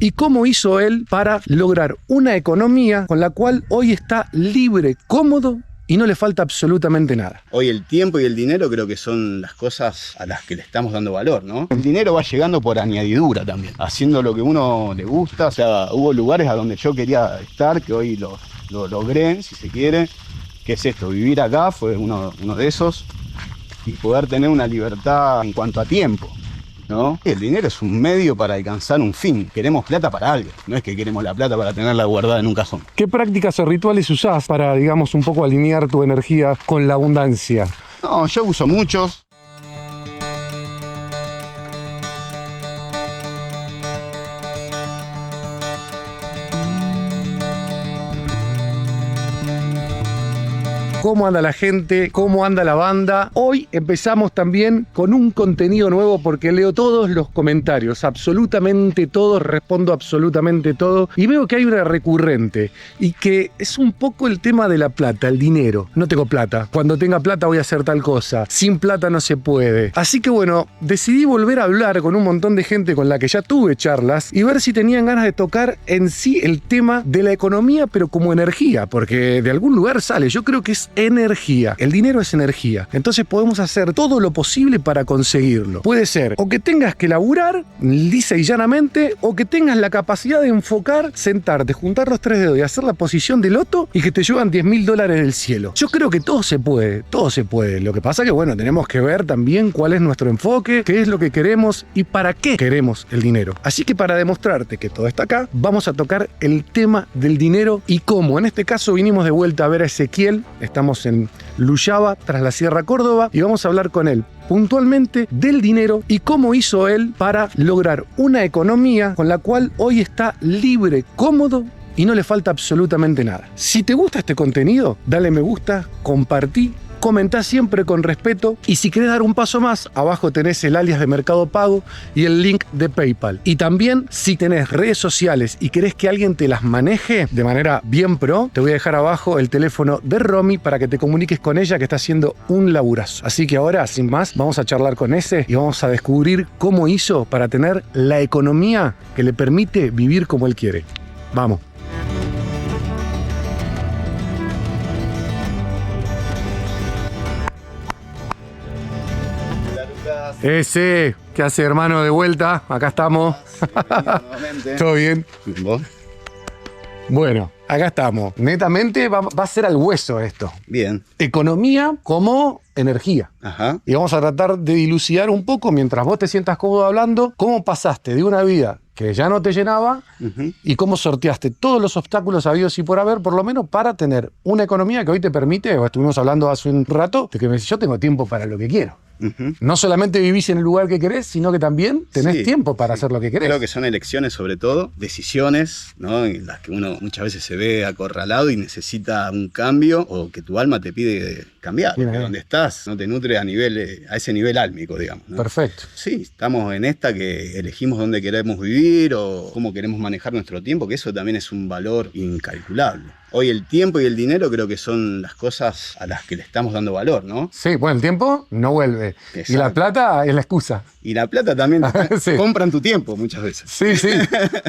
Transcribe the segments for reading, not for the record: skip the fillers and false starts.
y cómo hizo él para lograr una economía con la cual hoy está libre, cómodo y no le falta absolutamente nada. Hoy el tiempo y el dinero creo que son las cosas a las que le estamos dando valor, ¿no? El dinero va llegando por añadidura también, haciendo lo que uno le gusta. O sea, hubo lugares a donde yo quería estar, que hoy lo logré, si se quiere. ¿Qué es esto? Vivir acá fue uno de esos, y poder tener una libertad en cuanto a tiempo, ¿no? El dinero es un medio para alcanzar un fin. Queremos plata para algo, no es que queremos la plata para tenerla guardada en un cajón. ¿Qué prácticas o rituales usás para, digamos, un poco alinear tu energía con la abundancia? No, yo uso muchos. ¿Cómo anda la gente? ¿Cómo anda la banda? Hoy empezamos también con un contenido nuevo porque leo todos los comentarios, absolutamente todos, respondo absolutamente todo y veo que hay una recurrente y que es un poco el tema de la plata, el dinero. No tengo plata, cuando tenga plata voy a hacer tal cosa, sin plata no se puede. Así que bueno, decidí volver a hablar con un montón de gente con la que ya tuve charlas y ver si tenían ganas de tocar en sí el tema de la economía, pero como energía, porque de algún lugar sale. Yo creo que es energía. El dinero es energía. Entonces podemos hacer todo lo posible para conseguirlo. Puede ser o que tengas que laburar lisa y llanamente, o que tengas la capacidad de enfocar, sentarte, juntar los 3 dedos y hacer la posición de loto y que te llevan $10.000 del cielo. Yo creo que todo se puede, todo se puede. Lo que pasa que bueno, tenemos que ver también cuál es nuestro enfoque, qué es lo que queremos y para qué queremos el dinero. Así que para demostrarte que todo está acá, vamos a tocar el tema del dinero y cómo. En este caso vinimos de vuelta a ver a Ezequiel. Estamos en Luyaba, tras la Sierra Córdoba, y vamos a hablar con él puntualmente del dinero y cómo hizo él para lograr una economía con la cual hoy está libre, cómodo y no le falta absolutamente nada. Si te gusta este contenido, dale me gusta, compartí, comentá siempre con respeto y si querés dar un paso más, abajo tenés el alias de Mercado Pago y el link de PayPal. Y también si tenés redes sociales y querés que alguien te las maneje de manera bien pro, te voy a dejar abajo el teléfono de Romy para que te comuniques con ella, que está haciendo un laburazo. Así que ahora, sin más, vamos a charlar con ese y vamos a descubrir cómo hizo para tener la economía que le permite vivir como él quiere. Vamos. Ese, ¿qué hace, hermano? De vuelta, acá estamos. ¿Todo bien? ¿Vos? Bueno, acá estamos. Netamente va a ser al hueso esto. Bien. Economía como energía. Ajá. Y vamos a tratar de dilucidar un poco, mientras vos te sientas cómodo hablando, cómo pasaste de una vida que ya no te llenaba y cómo sorteaste todos los obstáculos habidos y por haber, por lo menos para tener una economía que hoy te permite, o estuvimos hablando hace un rato, de que me decís, yo tengo tiempo para lo que quiero. No solamente vivís en el lugar que querés, sino que también tenés tiempo para hacer lo que querés. Creo que son elecciones sobre todo, decisiones, ¿no? En las que uno muchas veces se ve acorralado y necesita un cambio, o que tu alma te pide cambiar. Bien, donde estás no te nutre a ese nivel álmico, digamos, ¿no? Perfecto. Sí, estamos en esta que elegimos dónde queremos vivir o cómo queremos manejar nuestro tiempo, que eso también es un valor incalculable. Hoy el tiempo y el dinero creo que son las cosas a las que le estamos dando valor, ¿no? Sí, bueno, el tiempo no vuelve. Exacto. Y la plata es la excusa. Y la plata también Sí. compran tu tiempo muchas veces. Sí, sí.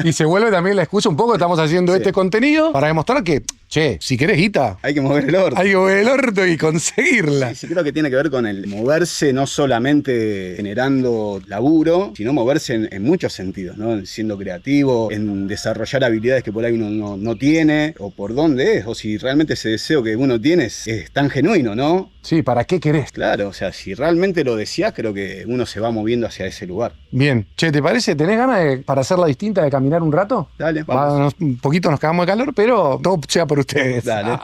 Y se vuelve también la excusa un poco. Estamos haciendo este contenido para demostrar que, che, si querés guita, Hay que mover el orto. hay que mover el orto y conseguirla. Sí, creo que tiene que ver con el moverse, no solamente generando laburo, sino moverse en muchos sentidos, ¿no? Siendo creativo, en desarrollar habilidades que por ahí uno no tiene, o por dónde es, o si realmente ese deseo que uno tiene es tan genuino, ¿no? Sí, ¿para qué querés? Claro, o sea, si realmente lo deseás, creo que uno se va moviendo hacia ese lugar. Bien. Che, ¿te parece? ¿Tenés ganas para hacerla distinta, de caminar un rato? Dale, vamos. Un poquito nos cagamos de calor, pero todo sea por ustedes. Dale.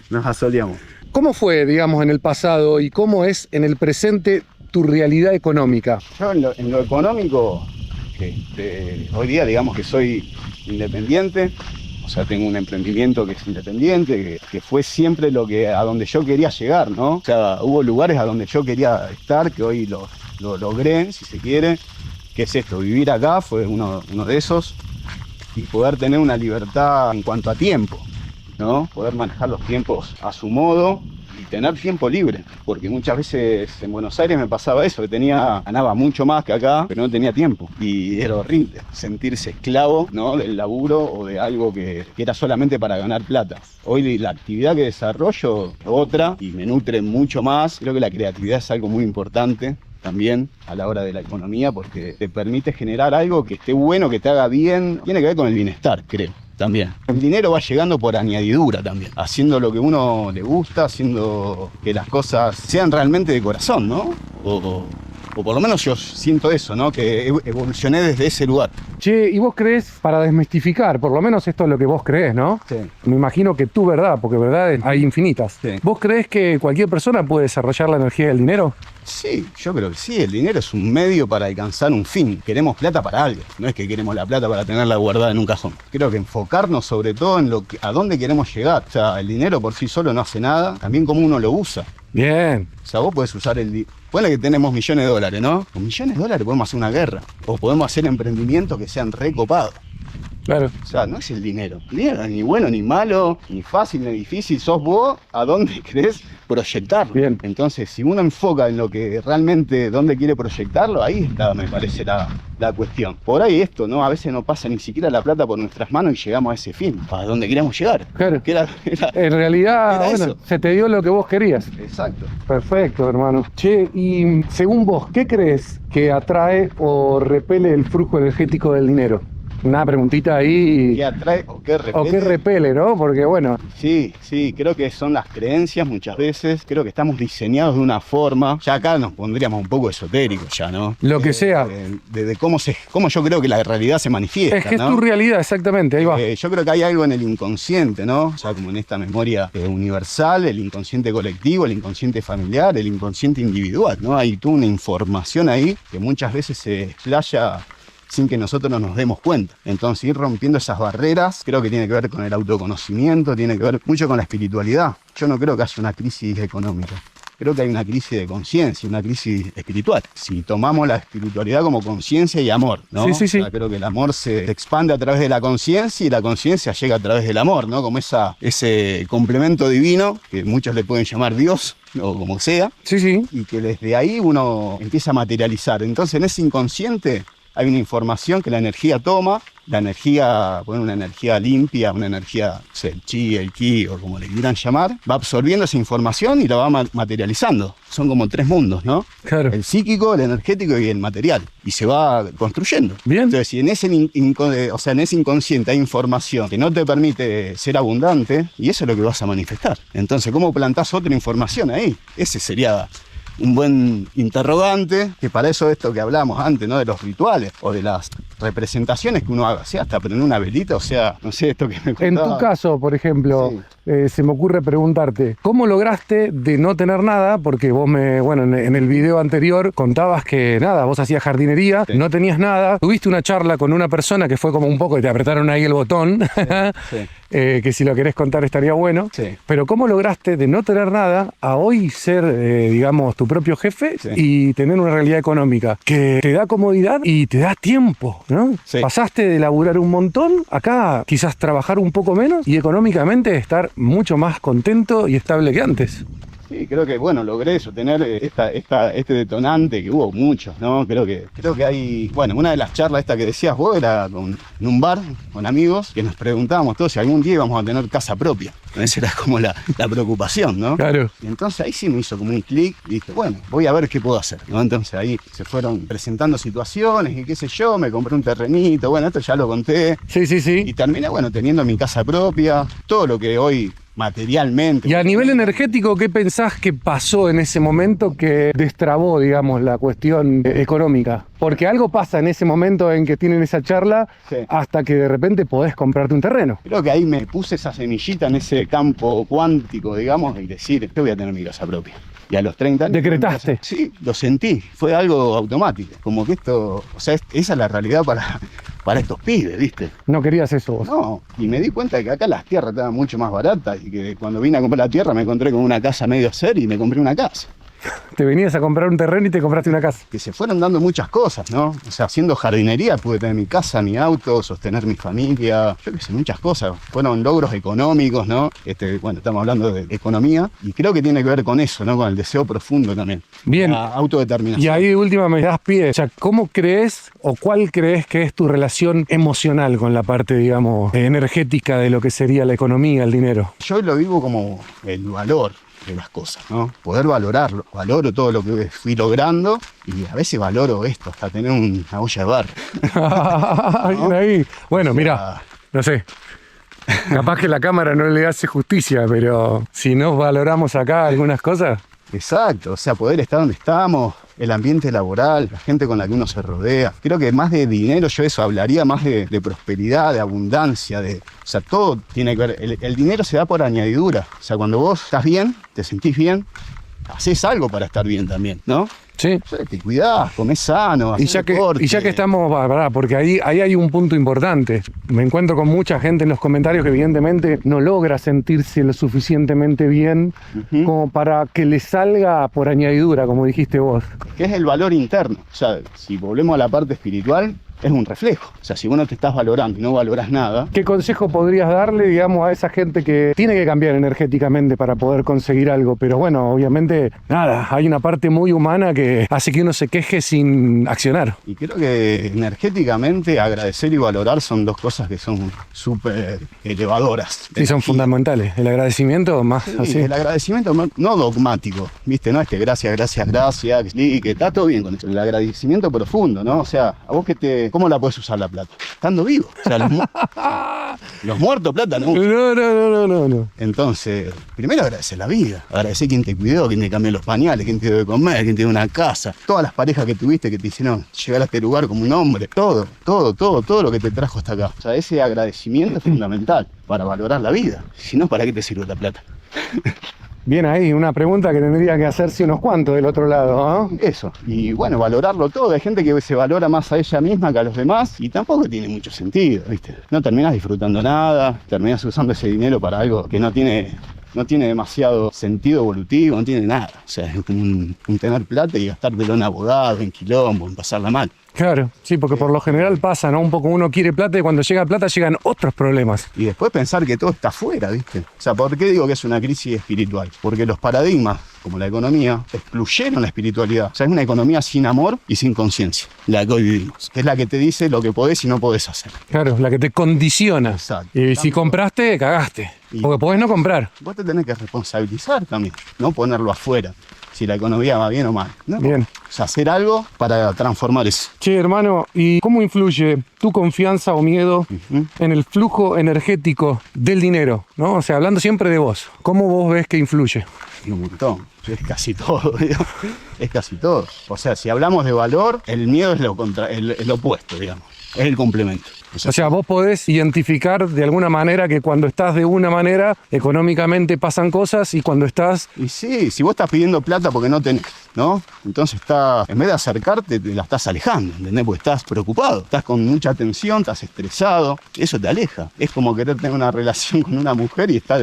Nos asoleamos. ¿Cómo fue, digamos, en el pasado y cómo es en el presente tu realidad económica? Yo en lo económico, hoy día digamos que soy independiente. O sea, tengo un emprendimiento que es independiente, que fue siempre a donde yo quería llegar, ¿no? O sea, hubo lugares a donde yo quería estar, que hoy lo logré, si se quiere. ¿Qué es esto? Vivir acá fue uno de esos. Y poder tener una libertad en cuanto a tiempo, ¿no? Poder manejar los tiempos a su modo y tener tiempo libre, porque muchas veces en Buenos Aires me pasaba eso, que ganaba mucho más que acá, pero no tenía tiempo y era horrible sentirse esclavo, ¿no? Del laburo o de algo que era solamente para ganar plata. Hoy la actividad que desarrollo es otra y me nutre mucho más. Creo que la creatividad es algo muy importante también a la hora de la economía, porque te permite generar algo que esté bueno, que te haga bien. Tiene que ver con el bienestar, creo. También. El dinero va llegando por añadidura también, haciendo lo que uno le gusta, haciendo que las cosas sean realmente de corazón, ¿no? O por lo menos yo siento eso, ¿no? Que evolucioné desde ese lugar. Che, ¿y vos crees, para desmistificar, por lo menos esto es lo que vos crees, ¿no? Sí. Me imagino que tu verdad, porque verdades hay infinitas. Sí. ¿Vos crees que cualquier persona puede desarrollar la energía del dinero? Sí, yo creo que sí. El dinero es un medio para alcanzar un fin. Queremos plata para algo. No es que queremos la plata para tenerla guardada en un cajón. Creo que enfocarnos sobre todo en a dónde queremos llegar. O sea, el dinero por sí solo no hace nada. También cómo uno lo usa. Bien. O sea, vos podés usar Ponle que tenemos millones de dólares, ¿no? Con millones de dólares podemos hacer una guerra. O podemos hacer emprendimientos que sean recopados. Claro. O sea, no es el dinero. El dinero no es ni bueno ni malo, ni fácil ni difícil. Sos vos a dónde querés proyectarlo. Bien. Entonces, si uno enfoca en lo que realmente, dónde quiere proyectarlo, ahí está, me parece, la cuestión. Por ahí esto, ¿no? A veces no pasa ni siquiera la plata por nuestras manos y llegamos a ese fin, para donde queríamos llegar. Claro. Que En realidad, era bueno, eso. se te dio lo que vos querías. Exacto. Perfecto, hermano. Che, y según vos, ¿qué crees que atrae o repele el flujo energético del dinero? Una preguntita ahí. ¿Qué atrae o qué repele? O qué repele, ¿no? Porque bueno. Sí, creo que son las creencias muchas veces. Creo que estamos diseñados de una forma. Ya acá nos pondríamos un poco esotéricos ya, ¿no? Lo que sea. De cómo yo creo que la realidad se manifiesta, Es que ¿no? es tu realidad, exactamente, ahí va. Yo creo que hay algo en el inconsciente, ¿no? O sea, como en esta memoria universal, el inconsciente colectivo, el inconsciente familiar, el inconsciente individual, ¿no? Hay toda una información ahí que muchas veces se explaya sin que nosotros nos demos cuenta. Entonces, ir rompiendo esas barreras, creo que tiene que ver con el autoconocimiento, tiene que ver mucho con la espiritualidad. Yo no creo que haya una crisis económica. Creo que hay una crisis de conciencia, una crisis espiritual. Si tomamos la espiritualidad como conciencia y amor, ¿no? Sí. O sea, creo que el amor se expande a través de la conciencia y la conciencia llega a través del amor, ¿no? Como ese complemento divino, que muchos le pueden llamar Dios, o como sea. Sí. Y que desde ahí uno empieza a materializar. Entonces, en ese inconsciente hay una información que la energía toma, una energía limpia, una energía, no sé, el chi, el ki, o como le quieran llamar, va absorbiendo esa información y la va materializando. Son como tres mundos, ¿no? Claro. El psíquico, el energético y el material. Y se va construyendo. Bien. Entonces, si en ese inconsciente hay información que no te permite ser abundante, y eso es lo que vas a manifestar. Entonces, ¿cómo plantás otra información ahí? Ese sería un buen interrogante, que para eso esto que hablamos antes, ¿no? De los rituales o de las representaciones que uno haga, sea hasta prender una velita, o sea, no sé, esto que me contaba. En tu caso, por ejemplo, Sí. se me ocurre preguntarte, ¿cómo lograste de no tener nada? Porque vos en el video anterior contabas que nada, vos hacías jardinería, Sí. no tenías nada, tuviste una charla con una persona que fue como un poco, y te apretaron ahí el botón, Sí. que si lo querés contar estaría bueno, Sí. pero ¿cómo lograste de no tener nada a hoy ser, digamos, tu propio jefe Sí. y tener una realidad económica que te da comodidad y te da tiempo, ¿no? Sí. Pasaste de laburar un montón, acá quizás trabajar un poco menos y económicamente estar mucho más contento y estable que antes. Sí, creo que, bueno, logré eso, tener este detonante, que hubo muchos, ¿no? Creo que hay, bueno, una de las charlas que decías vos era en un bar con amigos, que nos preguntábamos todos si algún día íbamos a tener casa propia. Esa era como la preocupación, ¿no? Claro. Y entonces ahí sí me hizo como un clic y dije, bueno, voy a ver qué puedo hacer, ¿no? Entonces ahí se fueron presentando situaciones y qué sé yo, me compré un terrenito, bueno, esto ya lo conté. Sí. Y terminé, bueno, teniendo mi casa propia, todo lo que hoy materialmente. Y a nivel energético, ¿qué pensás que pasó en ese momento que destrabó, digamos, la cuestión económica? Porque algo pasa en ese momento en que tienen esa charla Sí. hasta que de repente podés comprarte un terreno. Creo que ahí me puse esa semillita en ese campo cuántico, digamos, y decir, yo voy a tener mi casa propia. Y a los 30 años... ¿Decretaste? Sí, lo sentí, fue algo automático. Como que esto, o sea, esa es la realidad para estos pibes, ¿viste? No querías eso vos. No, y me di cuenta de que acá las tierras estaban mucho más baratas y que cuando vine a comprar la tierra me encontré con una casa medio hacer y me compré una casa. Te venías a comprar un terreno y te compraste una casa. Que se fueron dando muchas cosas, ¿no? O sea, haciendo jardinería pude tener mi casa, mi auto, sostener mi familia, yo qué sé, muchas cosas. Fueron logros económicos, ¿no? Bueno, estamos hablando de economía y creo que tiene que ver con eso, ¿no? Con el deseo profundo también. Bien. La autodeterminación. Y ahí de última me das pie. O sea, ¿cómo crees o cuál crees que es tu relación emocional con la parte, digamos, energética de lo que sería la economía, el dinero? Yo lo vivo como el valor de las cosas, ¿no? Poder valorarlo. Valoro todo lo que fui logrando y a veces valoro esto, hasta tener una olla de barro. ¿No? Ahí. Bueno, mira, no sé. Capaz que la cámara no le hace justicia, pero si nos valoramos acá algunas cosas. Exacto, o sea, poder estar donde estamos, el ambiente laboral, la gente con la que uno se rodea. Creo que más de dinero yo eso hablaría más de prosperidad, de abundancia, o sea, todo tiene que ver. El dinero se da por añadidura. O sea, cuando vos estás bien, te sentís bien, haces algo para estar bien también, ¿no? Sí. Te cuidás, comés sano, Y ya que estamos, porque ahí hay un punto importante. Me encuentro con mucha gente en los comentarios que evidentemente no logra sentirse lo suficientemente bien como para que le salga por añadidura, como dijiste vos. Que es el valor interno. O sea, si volvemos a la parte espiritual, es un reflejo. O sea, si vos no te estás valorando y no valorás nada. ¿Qué consejo podrías darle, digamos, a esa gente que tiene que cambiar energéticamente para poder conseguir algo? Pero bueno, obviamente, nada, hay una parte muy humana que hace que uno se queje sin accionar. Y creo que energéticamente agradecer y valorar son dos cosas que son súper elevadoras. Sí, son fundamentales. El agradecimiento más así. El agradecimiento no dogmático, ¿viste? No es que gracias, y que está todo bien con eso. El agradecimiento profundo, ¿no? O sea, a vos ¿cómo la puedes usar la plata? Estando vivo. O sea, los muertos plata no. No. Entonces, primero agradecer la vida. Agradecer quien te cuidó, quien te cambió los pañales, quien te dio de comer, quien te dio una casa. Todas las parejas que tuviste que te hicieron llegar a este lugar como un hombre. Todo lo que te trajo hasta acá. O sea, ese agradecimiento es fundamental para valorar la vida. Si no, ¿para qué te sirve la plata? Bien ahí, una pregunta que tendría que hacerse unos cuantos del otro lado, ¿no? Eso, y bueno, valorarlo todo. Hay gente que se valora más a ella misma que a los demás y tampoco tiene mucho sentido, ¿viste? No terminas disfrutando nada, terminas usando ese dinero para algo que no tiene demasiado sentido evolutivo, no tiene nada. O sea, es como un tener plata y gastártelo en abogado, en quilombo, en pasarla mal. Claro, sí, porque por lo general pasa, ¿no? Un poco uno quiere plata y cuando llega plata llegan otros problemas. Y después pensar que todo está afuera, ¿viste? O sea, ¿por qué digo que es una crisis espiritual? Porque los paradigmas, como la economía, excluyeron la espiritualidad. O sea, es una economía sin amor y sin conciencia, la que hoy vivimos. Que es la que te dice lo que podés y no podés hacer. Claro, la que te condiciona. Exacto. Y si compraste, cagaste. Porque podés no comprar. Vos te tenés que responsabilizar también, no ponerlo afuera. Si la economía va bien o mal, ¿no? Bien. O sea, hacer algo para transformar eso. Che, hermano, ¿y cómo influye tu confianza o miedo en el flujo energético del dinero? ¿No? O sea, hablando siempre de vos, ¿cómo vos ves que influye? Y un montón. Es casi todo, digamos. Es casi todo. O sea, si hablamos de valor, el miedo es lo opuesto, digamos. Es el complemento. O sea, vos podés identificar de alguna manera que cuando estás de una manera, económicamente pasan cosas y cuando estás... Y sí, si vos estás pidiendo plata porque no tenés, ¿no? Entonces en vez de acercarte, te la estás alejando, ¿entendés? Porque estás preocupado, estás con mucha tensión, estás estresado, eso te aleja. Es como querer tener una relación con una mujer y estar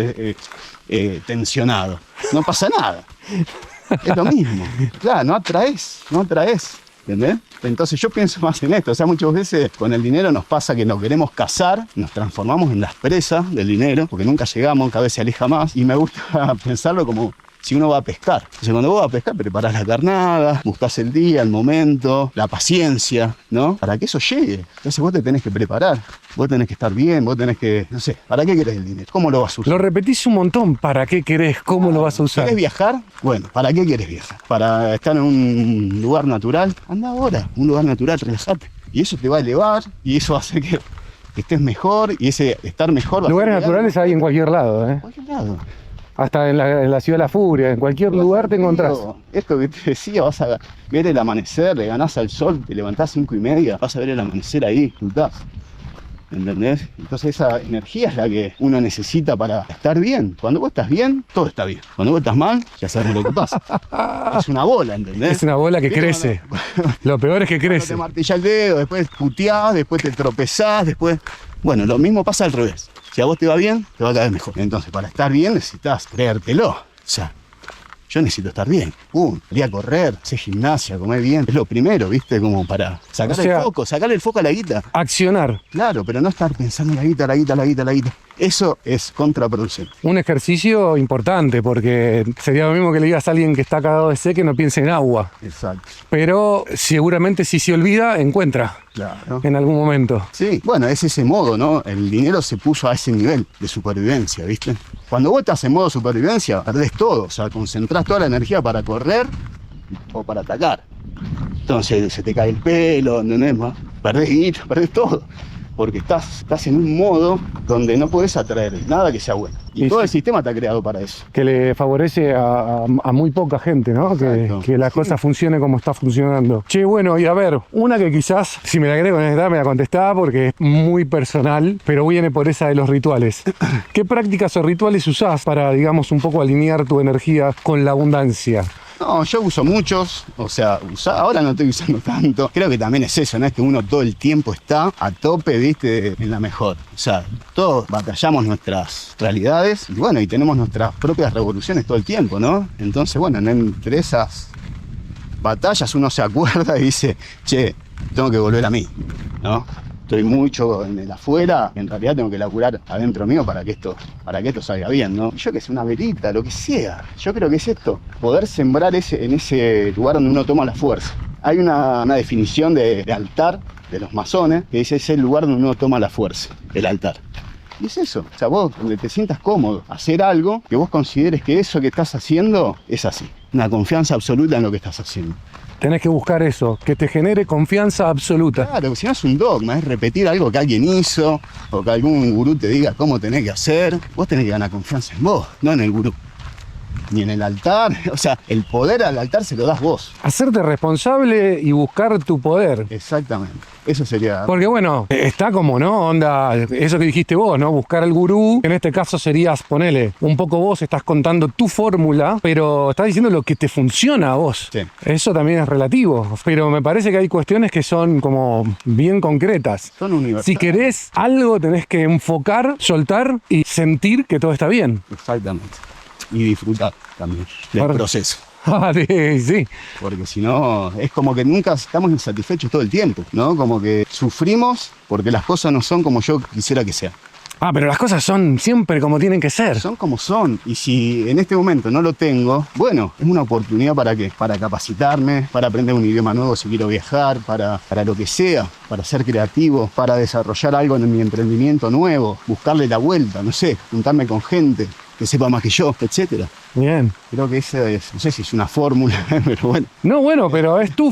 tensionado. No pasa nada. Es lo mismo. Claro, no atraes. ¿Entendés? Entonces yo pienso más en esto. O sea, muchas veces con el dinero nos pasa que nos queremos casar, nos transformamos en las presas del dinero, porque nunca llegamos, cada vez se aleja más. Y me gusta pensarlo como si uno va a pescar. Entonces cuando vos vas a pescar, preparás la carnada, buscás el día, el momento, la paciencia, ¿no? Para que eso llegue. Entonces vos te tenés que preparar, vos tenés que estar bien, vos tenés que, no sé, ¿para qué querés el dinero? ¿Cómo lo vas a usar? Lo repetís un montón, ¿para qué querés? ¿Cómo lo vas a usar? ¿Querés viajar? Bueno, ¿para qué querés viajar? ¿Para estar en un lugar natural? Anda ahora, un lugar natural, relajate. Y eso te va a elevar y eso va a hacer que estés mejor y ese estar mejor va a Lugares naturales hay en cualquier lado, ¿eh? En cualquier lado. Hasta en la ciudad de la furia, en cualquier lugar te encontrás. Esto que te decía, vas a ver el amanecer, le ganás al sol, te levantás 5:30, vas a ver el amanecer ahí, disfrutás. ¿Entendés? Entonces esa energía es la que uno necesita para estar bien. Cuando vos estás bien, todo está bien. Cuando vos estás mal, ya sabes lo que pasa. Es una bola, ¿entendés? Es una bola que crece. Lo peor es que crece. Te martillás el dedo, después puteás, después te tropezás, después... Bueno, lo mismo pasa al revés. Si a vos te va bien, te va a caer mejor. Entonces, para estar bien necesitas creértelo. O sea, yo necesito estar bien. Salí a correr, hacer gimnasia, comer bien. Es lo primero, ¿viste? Como para sacarle el foco a la guita. Accionar. Claro, pero no estar pensando en la guita. Eso es contraproducente. Un ejercicio importante, porque sería lo mismo que le digas a alguien que está cagado de sed que no piense en agua. Exacto. Pero seguramente si se olvida, encuentra. Claro. En algún momento. Sí, bueno, es ese modo, ¿no? El dinero se puso a ese nivel de supervivencia, ¿viste? Cuando vos estás en modo supervivencia, perdés todo. O sea, concentrás toda la energía para correr o para atacar. Entonces se te cae el pelo, ¿entendés? Perdés guita, perdés todo. Porque estás en un modo donde no podés atraer nada que sea bueno. Y todo el sistema está creado para eso. Que le favorece a muy poca gente, ¿no? Que la cosa funcione como está funcionando. Che, bueno, y a ver, una que quizás, si me la querés contestar, me la contestás porque es muy personal, pero viene por esa de los rituales. ¿Qué prácticas o rituales usás para, digamos, un poco alinear tu energía con la abundancia? No, yo uso muchos, o sea, ahora no estoy usando tanto. Creo que también es eso, ¿no? Es que uno todo el tiempo está a tope, ¿viste? En la mejor. O sea, todos batallamos nuestras realidades y bueno, y tenemos nuestras propias revoluciones todo el tiempo, ¿no? Entonces, bueno, entre esas batallas uno se acuerda y dice, che, tengo que volver a mí, ¿no? Estoy mucho en el afuera, en realidad tengo que laburar adentro mío para que esto salga bien, ¿no? Yo que sé, una velita, lo que sea. Yo creo que es esto, poder sembrar en ese lugar donde uno toma la fuerza. Hay una definición de altar de los masones que dice es el lugar donde uno toma la fuerza, el altar. Y es eso, o sea, vos donde te sientas cómodo, hacer algo que vos consideres que eso que estás haciendo es así. Una confianza absoluta en lo que estás haciendo. Tenés que buscar eso, que te genere confianza absoluta. Claro, si no es un dogma, es repetir algo que alguien hizo o que algún gurú te diga cómo tenés que hacer. Vos tenés que ganar confianza en vos, no en el gurú. Ni en el altar, o sea, el poder al altar se lo das vos. Hacerte responsable y buscar tu poder. Exactamente, eso sería... Porque bueno, está como, ¿no? Onda, eso que dijiste vos, ¿no? Buscar al gurú, en este caso serías, ponele, un poco vos estás contando tu fórmula, pero estás diciendo lo que te funciona a vos. Sí. Eso también es relativo, pero me parece que hay cuestiones que son como bien concretas. Son universales. Si querés algo, tenés que enfocar, soltar y sentir que todo está bien. Exactamente. Y disfrutar también del proceso. Sí. Porque si no, es como que nunca estamos insatisfechos todo el tiempo, ¿no? Como que sufrimos porque las cosas no son como yo quisiera que sean. Pero las cosas son siempre como tienen que ser. Son como son. Y si en este momento no lo tengo, bueno, es una oportunidad ¿para qué? Para capacitarme, para aprender un idioma nuevo si quiero viajar, para lo que sea, para ser creativo, para desarrollar algo en mi emprendimiento nuevo, buscarle la vuelta, no sé, juntarme con gente que sepa más que yo, etcétera. Bien. Creo que esa es, no sé si es una fórmula, pero bueno. No, bueno, pero es tu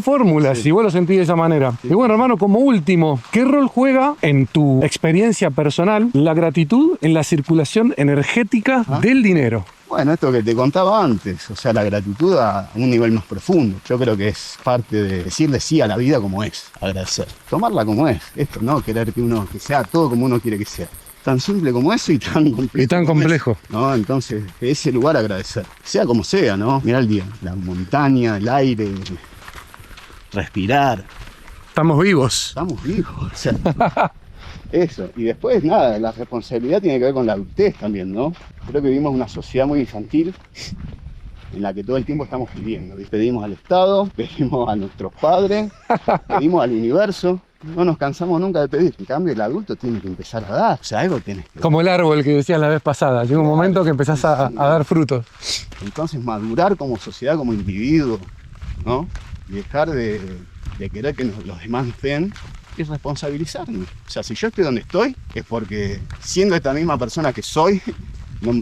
fórmula, sí. Si vos lo sentís de esa manera. Sí. Y bueno, hermano, como último, ¿qué rol juega en tu experiencia personal la gratitud en la circulación energética del dinero? Bueno, esto que te contaba antes, o sea, la gratitud a un nivel más profundo. Yo creo que es parte de decirle sí a la vida como es, agradecer. Tomarla como es, esto, ¿no? Querer que sea todo como uno quiere que sea. Tan simple como eso y tan complejo. Y tan complejo. ¿No? Entonces, ese lugar agradecer. Sea como sea, ¿no? Mirá el día, la montaña, el aire, respirar. Estamos vivos. Estamos vivos. O sea, eso. Y después, nada, la responsabilidad tiene que ver con la adultez también, ¿no? Creo que vivimos una sociedad muy infantil en la que todo el tiempo estamos pidiendo. Pedimos al Estado, pedimos a nuestros padres, pedimos al universo. No nos cansamos nunca de pedir. En cambio, el adulto tiene que empezar a dar. O sea, algo tienes que dar. Como el árbol que decías la vez pasada. Llega un momento que empezás a dar frutos. Entonces, madurar como sociedad, como individuo, ¿no? Y dejar de querer que los demás den y responsabilizarnos. O sea, si yo estoy donde estoy, es porque siendo esta misma persona que soy,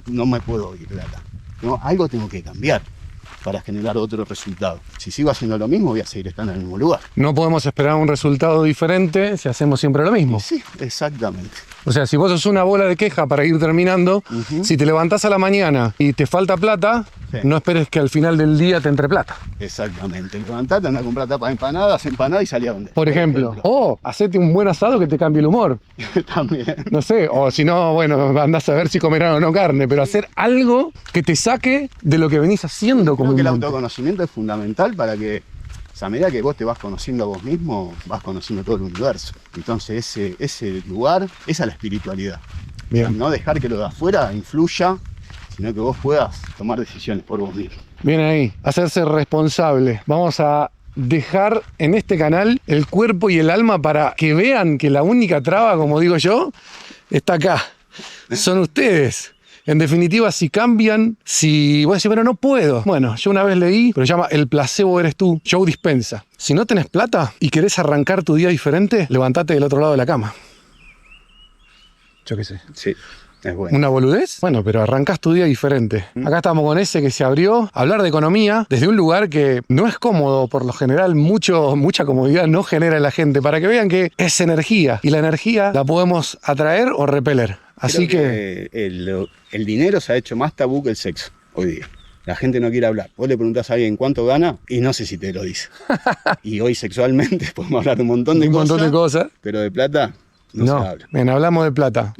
no me puedo ir de acá, ¿no? Algo tengo que cambiar para generar otro resultado. Si sigo haciendo lo mismo, voy a seguir estando en el mismo lugar. No podemos esperar un resultado diferente si hacemos siempre lo mismo. Sí, exactamente. O sea, si vos sos una bola de queja para ir terminando, si te levantás a la mañana y te falta plata, no esperes que al final del día te entre plata. Exactamente. Levantate, andá a comprar tapas de empanadas y salí a vender. Por ejemplo. O hacete un buen asado que te cambie el humor. También. No sé, o si no, bueno, andás a ver si comerán o no carne, pero hacer algo que te saque de lo que venís haciendo. Creo que el autoconocimiento es fundamental para que, a medida que vos te vas conociendo a vos mismo, vas conociendo todo el universo. Entonces ese lugar, esa es la espiritualidad. Bien. No dejar que lo de afuera influya, sino que vos puedas tomar decisiones por vos mismo. Bien ahí, hacerse responsable. Vamos a dejar en este canal el cuerpo y el alma para que vean que la única traba, como digo yo, está acá. Son ustedes. En definitiva, si cambian, si vos decís, pero no puedo. Bueno, yo una vez leí, pero se llama El placebo eres tú, Joe Dispenza. Si no tenés plata y querés arrancar tu día diferente, levantate del otro lado de la cama. Yo qué sé. Sí, es bueno. ¿Una boludez? Bueno, pero arrancás tu día diferente. Acá estamos con ese que se abrió. Hablar de economía desde un lugar que no es cómodo. Por lo general, mucha comodidad no genera en la gente. Para que vean que es energía. Y la energía la podemos atraer o repeler. Así Creo que el dinero se ha hecho más tabú que el sexo hoy día. La gente no quiere hablar. Vos le preguntás a alguien cuánto gana y no sé si te lo dice. Y hoy sexualmente podemos hablar de un montón de cosas. Pero de plata no se habla. Bien, hablamos de plata.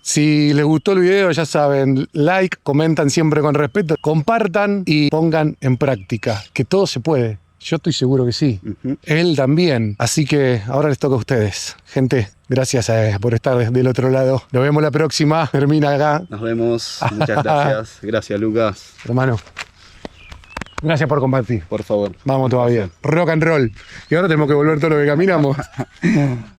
Si les gustó el video, ya saben, like, comentan siempre con respeto, compartan y pongan en práctica, que todo se puede. Yo estoy seguro que sí. Él también. Así que ahora les toca a ustedes. Gente, gracias por estar del otro lado. Nos vemos la próxima. Termina acá. Nos vemos. Muchas gracias. Gracias, Lucas. Hermano, gracias por compartir. Por favor. Vamos todavía. Rock and roll. Y ahora tenemos que volver todo lo que caminamos.